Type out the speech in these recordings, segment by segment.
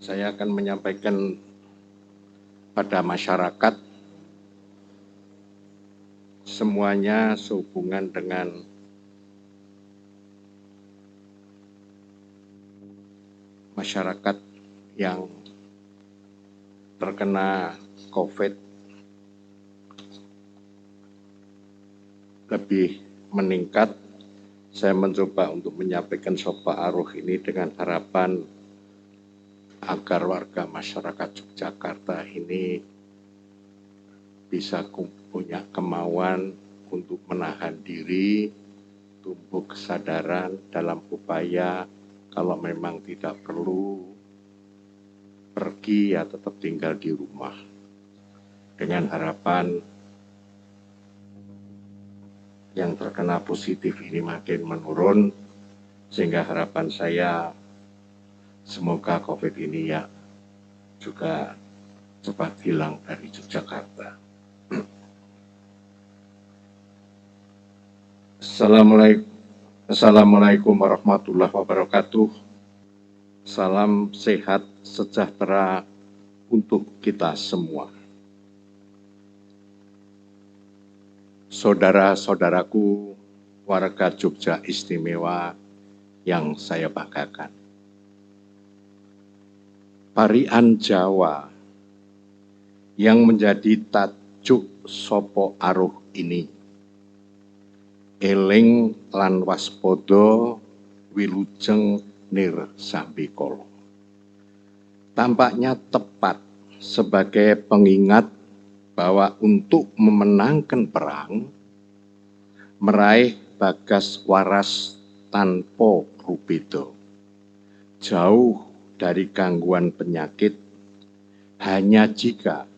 Saya akan menyampaikan pada masyarakat semuanya sehubungan dengan masyarakat yang terkena COVID lebih meningkat. Saya mencoba untuk menyampaikan sopa aruh ini dengan harapan agar warga masyarakat Yogyakarta ini bisa punya kemauan untuk menahan diri, tumbuh kesadaran dalam upaya kalau memang tidak perlu pergi ya tetap tinggal di rumah. Dengan harapan yang terkena positif ini makin menurun, sehingga harapan saya semoga COVID ini ya juga cepat hilang dari Yogyakarta. Assalamualaikum warahmatullahi wabarakatuh. Salam sehat sejahtera untuk kita semua. Saudara-saudaraku, warga Jogja istimewa yang saya banggakan. Parian Jawa yang menjadi tajuk sopo aruh ini, eling lan waspada wilujeng nir sambikala, tampaknya tepat sebagai pengingat bahwa untuk memenangkan perang, meraih bagas waras tanpa rubedo, jauh dari gangguan penyakit, hanya jika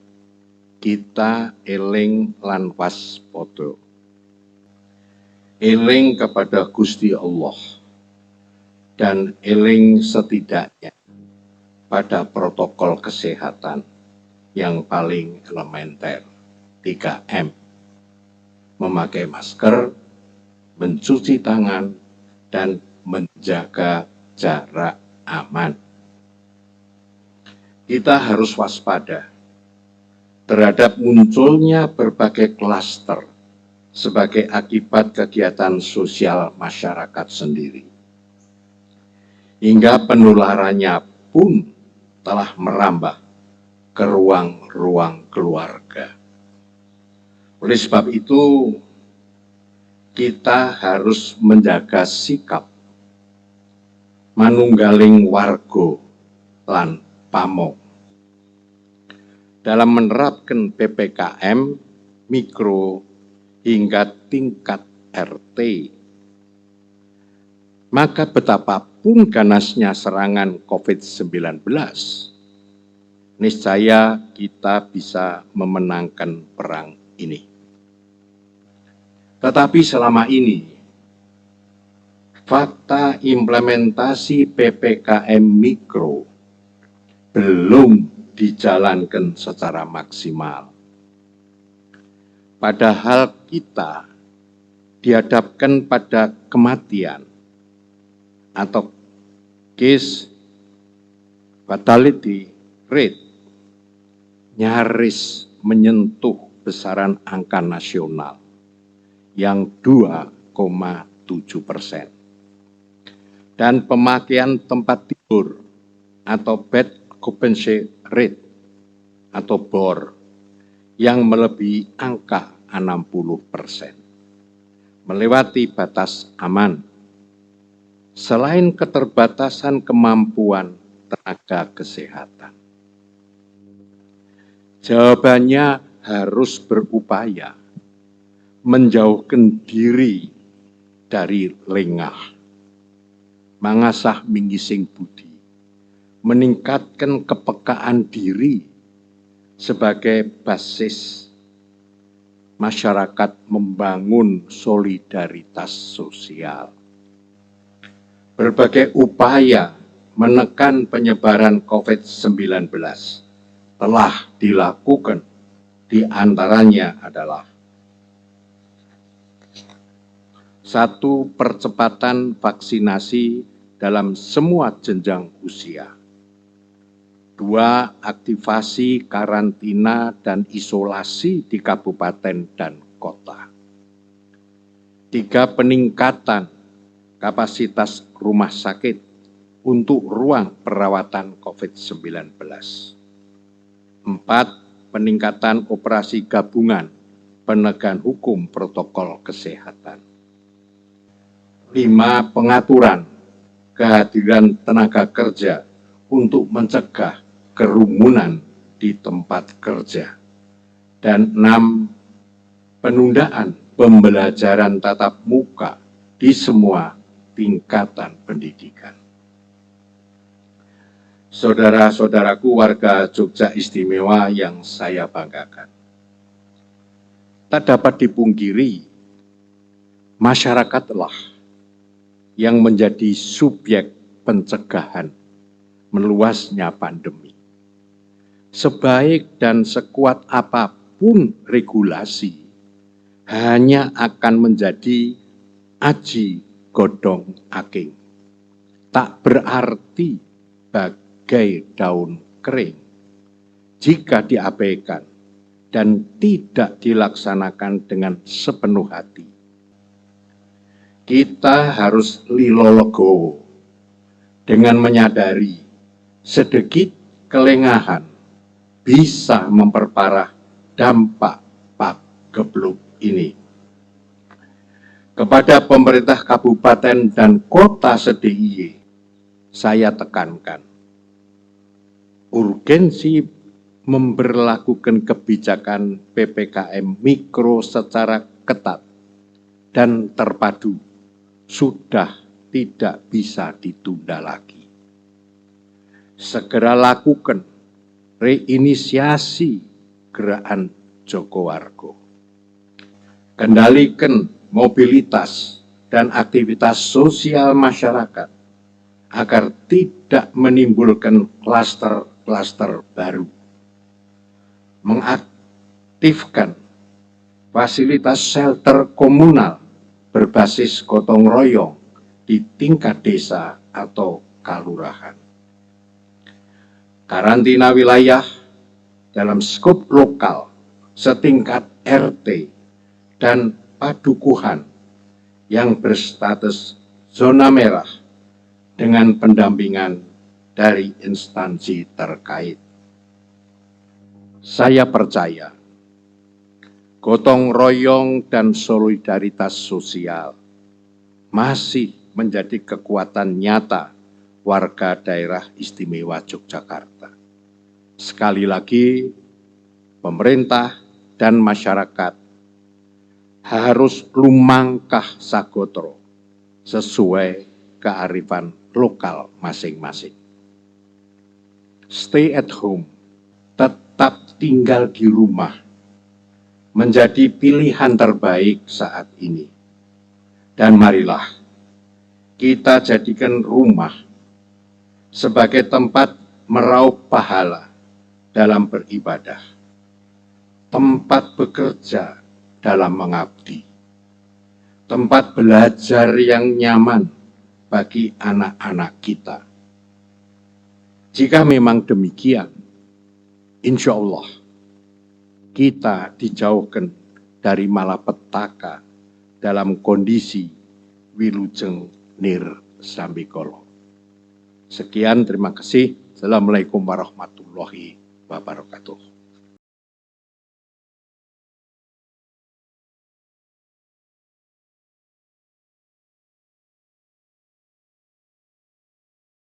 kita eling lan waspada, eling kepada Gusti Allah, dan eling setidaknya pada protokol kesehatan yang paling elementer, 3M, memakai masker, mencuci tangan, dan menjaga jarak aman. Kita harus waspada terhadap munculnya berbagai klaster sebagai akibat kegiatan sosial masyarakat sendiri, hingga penularannya pun telah merambah ke ruang-ruang keluarga. Oleh sebab itu, kita harus menjaga sikap manunggaling warga lan pamong dalam menerapkan PPKM mikro hingga tingkat RT. Maka betapapun ganasnya serangan COVID-19, niscaya kita bisa memenangkan perang ini. Tetapi selama ini, fakta implementasi PPKM mikro belum dijalankan secara maksimal. Padahal kita dihadapkan pada kematian atau case fatality rate nyaris menyentuh besaran angka nasional yang 2,7%. Dan pemakaian tempat tidur atau bed occupancy rate atau BOR yang melebihi angka 60%, melewati batas aman. Selain keterbatasan kemampuan tenaga kesehatan, jawabannya harus berupaya menjauhkan diri dari lengah, mangasah minggising budi, meningkatkan kepekaan diri sebagai basis masyarakat membangun solidaritas sosial. Berbagai upaya menekan penyebaran COVID-19 telah dilakukan, di antaranya adalah 1. Percepatan vaksinasi dalam semua jenjang usia. 2. Aktivasi karantina dan isolasi di kabupaten dan kota. 3. Peningkatan kapasitas rumah sakit untuk ruang perawatan COVID-19. 4. Peningkatan operasi gabungan penegakan hukum protokol kesehatan. 5. Pengaturan kehadiran tenaga kerja untuk mencegah kerumunan di tempat kerja. Dan 6. Penundaan pembelajaran tatap muka di semua tingkatan pendidikan. Saudara-saudaraku warga Jogja Istimewa yang saya banggakan, tak dapat dipungkiri, masyarakatlah yang menjadi subjek pencegahan meluasnya pandemi. Sebaik dan sekuat apapun regulasi, hanya akan menjadi aji godhong aking. Tak berarti bagai daun kering jika diabaikan dan tidak dilaksanakan dengan sepenuh hati. Kita harus lilo legowo dengan menyadari sedikit kelengahan bisa memperparah dampak pagebluk ini. Kepada pemerintah kabupaten dan kota se-DIY, saya tekankan urgensi memberlakukan kebijakan PPKM mikro secara ketat dan terpadu sudah tidak bisa ditunda lagi. Segera lakukan reinisiasi gerakan Jogowargo. Kendalikan mobilitas dan aktivitas sosial masyarakat agar tidak menimbulkan klaster-klaster baru. Mengaktifkan fasilitas shelter komunal berbasis gotong royong di tingkat desa atau kalurahan. Karantina wilayah dalam skop lokal setingkat RT dan padukuhan yang berstatus zona merah dengan pendampingan dari instansi terkait. Saya percaya gotong royong dan solidaritas sosial masih menjadi kekuatan nyata warga daerah istimewa Yogyakarta. Sekali lagi, pemerintah dan masyarakat harus lumangkah sagotro sesuai kearifan lokal masing-masing. Stay at home, tetap tinggal di rumah, menjadi pilihan terbaik saat ini. Dan marilah kita jadikan rumah sebagai tempat meraup pahala dalam beribadah, tempat bekerja dalam mengabdi, tempat belajar yang nyaman bagi anak-anak kita. Jika memang demikian, insya Allah kita dijauhkan dari malapetaka dalam kondisi wilujeng nir sambikolo. Sekian, terima kasih. Assalamualaikum warahmatullahi wabarakatuh.